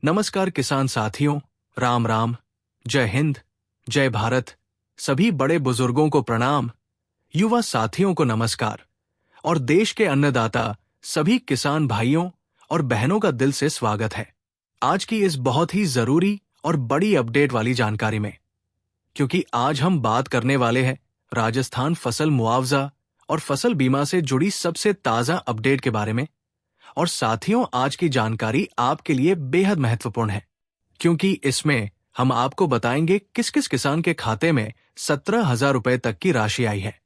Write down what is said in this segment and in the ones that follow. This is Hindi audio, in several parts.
नमस्कार किसान साथियों, राम राम, जय हिंद, जय भारत। सभी बड़े बुजुर्गों को प्रणाम, युवा साथियों को नमस्कार और देश के अन्नदाता सभी किसान भाइयों और बहनों का दिल से स्वागत है आज की इस बहुत ही जरूरी और बड़ी अपडेट वाली जानकारी में। क्योंकि आज हम बात करने वाले हैं राजस्थान फसल मुआवजा और फसल बीमा से जुड़ी सबसे ताजा अपडेट के बारे में। और साथियों, आज की जानकारी आपके लिए बेहद महत्वपूर्ण है, क्योंकि इसमें हम आपको बताएंगे किस किस किसान के खाते में 17,000 रुपए तक की राशि आई है।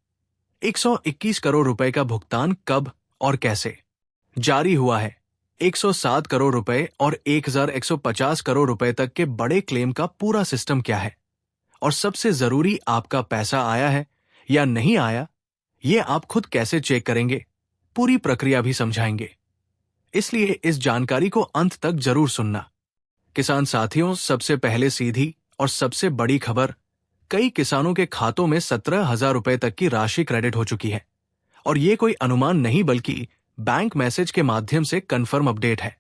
121 करोड़ रुपए का भुगतान कब और कैसे जारी हुआ है। 107 करोड़ रुपए और 1,150 करोड़ रुपए तक के बड़े क्लेम का पूरा सिस्टम क्या है, और सबसे जरूरी, आपका पैसा आया है या नहीं आया, ये आप खुद कैसे चेक करेंगे, पूरी प्रक्रिया भी समझाएंगे। इसलिए इस जानकारी को अंत तक जरूर सुनना। किसान साथियों, सबसे पहले सीधी और सबसे बड़ी खबर, कई किसानों के खातों में 17,000 रुपए तक की राशि क्रेडिट हो चुकी है। और ये कोई अनुमान नहीं बल्कि बैंक मैसेज के माध्यम से कंफर्म अपडेट है,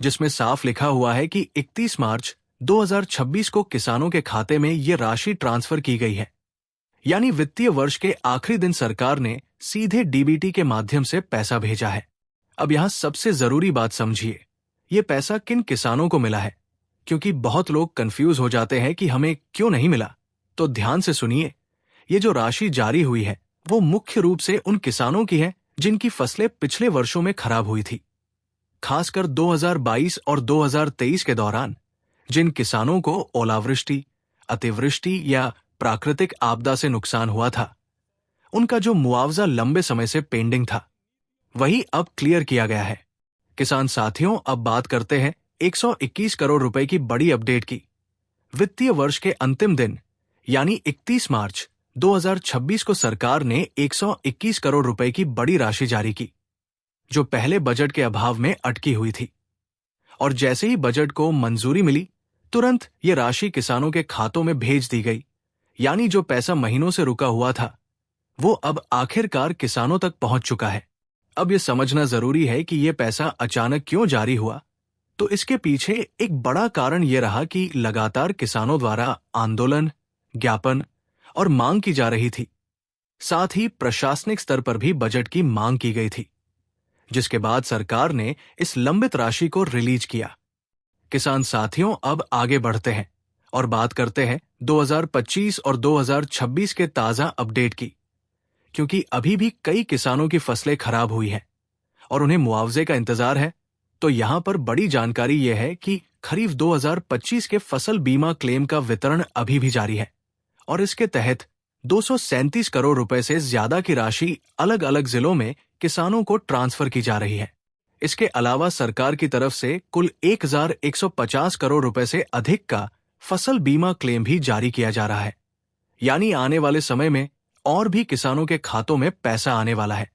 जिसमें साफ लिखा हुआ है कि 31 मार्च 2026 को किसानों के खाते में ये राशि ट्रांसफर की गई है। यानी वित्तीय वर्ष के आखिरी दिन सरकार ने सीधे डीबीटी के माध्यम से पैसा भेजा है। अब यहां सबसे जरूरी बात समझिए, ये पैसा किन किसानों को मिला है, क्योंकि बहुत लोग कंफ्यूज हो जाते हैं कि हमें क्यों नहीं मिला। तो ध्यान से सुनिए, ये जो राशि जारी हुई है वो मुख्य रूप से उन किसानों की है जिनकी फसलें पिछले वर्षों में खराब हुई थी। खासकर 2022 और 2023 के दौरान जिन किसानों को ओलावृष्टि, अतिवृष्टि या प्राकृतिक आपदा से नुकसान हुआ था, उनका जो मुआवजा लंबे समय से पेंडिंग था, वही अब क्लियर किया गया है। किसान साथियों, अब बात करते हैं 121 करोड़ रुपए की बड़ी अपडेट की। वित्तीय वर्ष के अंतिम दिन यानी 31 मार्च 2026 को सरकार ने 121 करोड़ रुपए की बड़ी राशि जारी की, जो पहले बजट के अभाव में अटकी हुई थी। और जैसे ही बजट को मंजूरी मिली, तुरंत ये राशि किसानों के खातों में भेज दी गई। यानी जो पैसा महीनों से रुका हुआ था, वो अब आखिरकार किसानों तक पहुंच चुका है। अब ये समझना जरूरी है कि ये पैसा अचानक क्यों जारी हुआ। तो इसके पीछे एक बड़ा कारण ये रहा कि लगातार किसानों द्वारा आंदोलन, ज्ञापन और मांग की जा रही थी। साथ ही प्रशासनिक स्तर पर भी बजट की मांग की गई थी, जिसके बाद सरकार ने इस लंबित राशि को रिलीज किया। किसान साथियों, अब आगे बढ़ते हैं और बात करते हैं 2025 और 2026 के ताजा अपडेट की। क्योंकि अभी भी कई किसानों की फसलें खराब हुई हैं और उन्हें मुआवजे का इंतजार है। तो यहां पर बड़ी जानकारी यह है कि खरीफ 2025 के फसल बीमा क्लेम का वितरण अभी भी जारी है और इसके तहत 237 करोड़ रुपए से ज्यादा की राशि अलग अलग जिलों में किसानों को ट्रांसफर की जा रही है। इसके अलावा सरकार की तरफ से कुल 1,150 करोड़ रुपए से अधिक का फसल बीमा क्लेम भी जारी किया जा रहा है। यानी आने वाले समय में और भी किसानों के खातों में पैसा आने वाला है।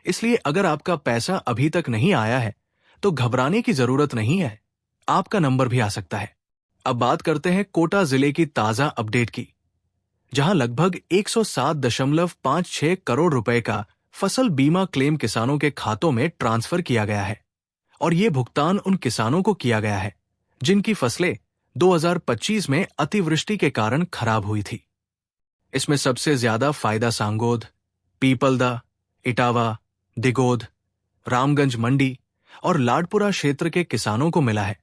इसलिए अगर आपका पैसा अभी तक नहीं आया है तो घबराने की जरूरत नहीं है, आपका नंबर भी आ सकता है। अब बात करते हैं कोटा जिले की ताजा अपडेट की, जहां लगभग 107.56 करोड़ रुपए का फसल बीमा क्लेम किसानों के खातों में ट्रांसफर किया गया है। और ये भुगतान उन किसानों को किया गया है जिनकी फसलें 2025 में अतिवृष्टि के कारण खराब हुई थी। इसमें सबसे ज्यादा फायदा सांगोद, पीपलदा, इटावा, दिगोद, रामगंज मंडी और लाडपुरा क्षेत्र के किसानों को मिला है।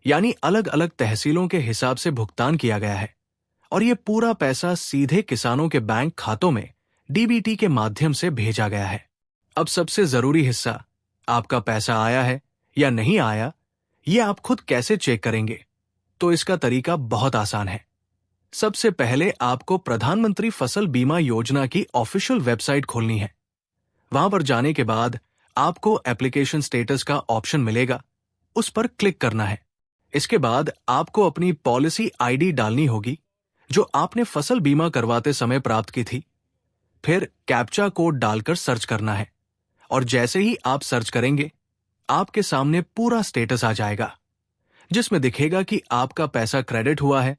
यानी अलग अलग तहसीलों के हिसाब से भुगतान किया गया है और ये पूरा पैसा सीधे किसानों के बैंक खातों में डीबीटी के माध्यम से भेजा गया है। अब सबसे जरूरी हिस्सा, आपका पैसा आया है या नहीं आया, ये आप खुद कैसे चेक करेंगे। तो इसका तरीका बहुत आसान है। सबसे पहले आपको प्रधानमंत्री फसल बीमा योजना की ऑफिशियल वेबसाइट खोलनी है। वहां पर जाने के बाद आपको एप्लीकेशन स्टेटस का ऑप्शन मिलेगा, उस पर क्लिक करना है। इसके बाद आपको अपनी पॉलिसी आईडी डालनी होगी, जो आपने फसल बीमा करवाते समय प्राप्त की थी। फिर कैप्चा कोड डालकर सर्च करना है और जैसे ही आप सर्च करेंगे, आपके सामने पूरा स्टेटस आ जाएगा, जिसमें दिखेगा कि आपका पैसा क्रेडिट हुआ है,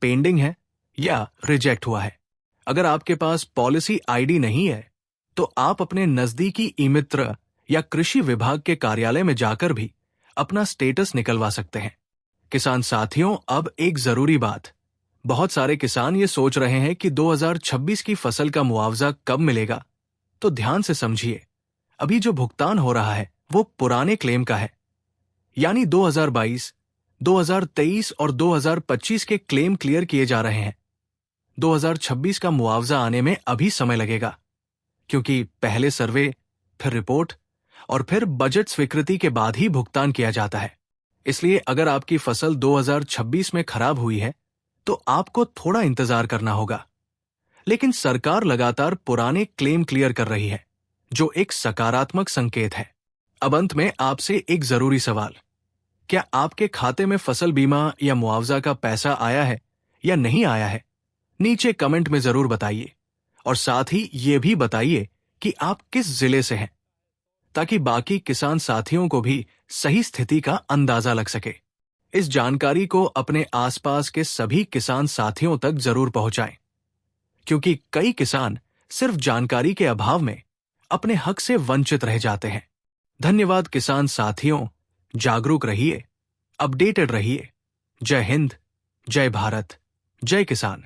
पेंडिंग है या रिजेक्ट हुआ है। अगर आपके पास पॉलिसी आईडी नहीं है तो आप अपने नजदीकी ई मित्र या कृषि विभाग के कार्यालय में जाकर भी अपना स्टेटस निकलवा सकते हैं। किसान साथियों, अब एक जरूरी बात। बहुत सारे किसान ये सोच रहे हैं कि 2026 की फसल का मुआवजा कब मिलेगा। तो ध्यान से समझिए, अभी जो भुगतान हो रहा है वो पुराने क्लेम का है, यानी 2022, 2023 और 2025 के क्लेम क्लियर किए जा रहे हैं। 2026 का मुआवजा आने में अभी समय लगेगा, क्योंकि पहले सर्वे, फिर रिपोर्ट और फिर बजट स्वीकृति के बाद ही भुगतान किया जाता है। इसलिए अगर आपकी फसल 2026 में खराब हुई है तो आपको थोड़ा इंतजार करना होगा। लेकिन सरकार लगातार पुराने क्लेम क्लियर कर रही है, जो एक सकारात्मक संकेत है। अब अंत में आपसे एक जरूरी सवाल, क्या आपके खाते में फसल बीमा या मुआवजा का पैसा आया है या नहीं आया है? नीचे कमेंट में जरूर बताइए और साथ ही ये भी बताइए कि आप किस जिले से हैं, ताकि बाकी किसान साथियों को भी सही स्थिति का अंदाजा लग सके। इस जानकारी को अपने आसपास के सभी किसान साथियों तक जरूर पहुंचाएं, क्योंकि कई किसान सिर्फ जानकारी के अभाव में अपने हक से वंचित रह जाते हैं। धन्यवाद किसान साथियों, जागरूक रहिए, अपडेटेड रहिए। जय हिंद, जय भारत, जय किसान।